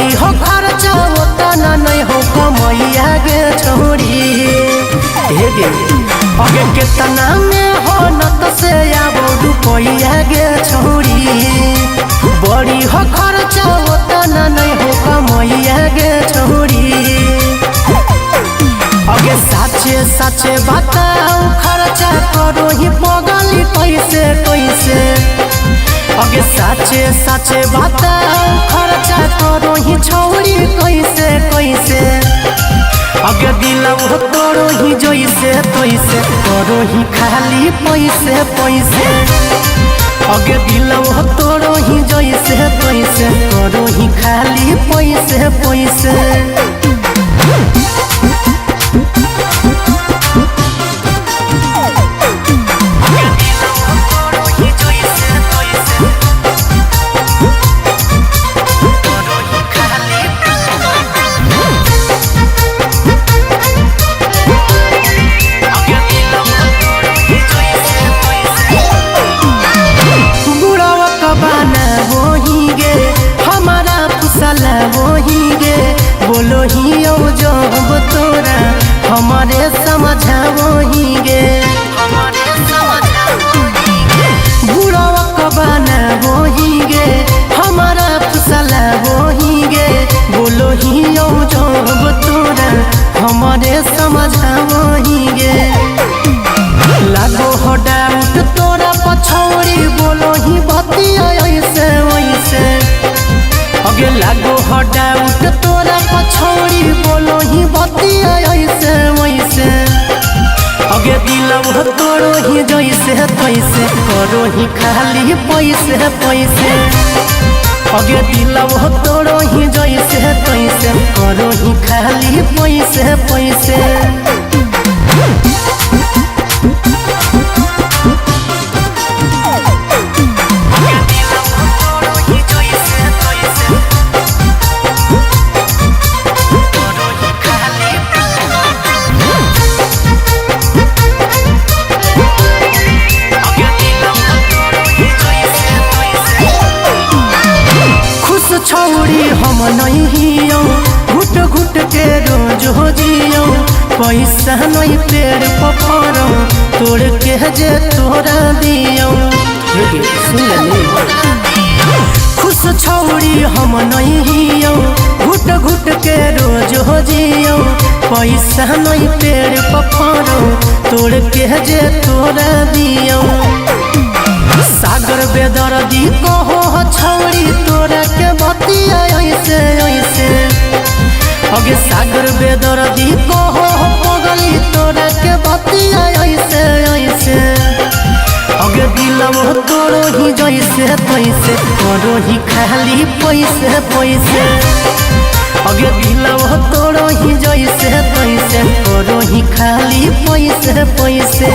बड़ी हो खर्चा उतना नहीं हो कमैया गे छोड़ी गे अगे कितना में हो न तो से आबो रुपैया गे छोड़ी बड़ी हो खर्चा उतना नहीं हो कमैया गे छोड़ी अगे साचे साचे बताओ खर्चा करो ही पगली कैसे कैसे अगे साचे साचे बताओ खर्चा करो ही छौरी कैसे कैसे अगे दिलवा तोरो ही जैसे तैसे करो ही खाली पैसे पैसे अगे दिलवा तोरो ही जैसे तैसे करो ही खाली पैसे पैसे बोलो ही जब तोरा हमारे समझा वही गे बुढ़वा कबाना वही गे हमारा फुसला वही गे बोलो ही जब तोरा हमारे समझा वही गे लागो हो डाउट तोरा पछौरी बोलो ही बतिया ऐसे वैसे अगे लागो हो डाउट तोरा पछौरी बोलो ही बतिया ऐसे वैसे अगे दिलवा तोरो ही जैसे तैसे करो ही खाली पैसे पैसे अगे दिलवा तोरो ही जैसे तैसे करो ही खाली पैसे पैसे छौरी हम नहीं हियो घुट घुट के रोज हो जियो पैसा नहीं पेड़ पफरो तोड़ के जे तोरा दियो खुश छौरी हम नहीं हियो घुट घुट के रोज हो जियो पैसा नहीं पेड़ पफरो तोड़ के जे तोरा दियो सागर बेदर्दी कहो छौरी तोरा के बतिया ऐसे ऐसे अगे सागर बेदर्दी कहो पगली तोरा के बतिया ऐसे ऐसे अगे दिलवा तोरो ही जैसे तैसे करो ही खाली पैसे पैसे अगे दिलवा तोरो ही जैसे तैसे करो ही खाली पैसे पैसे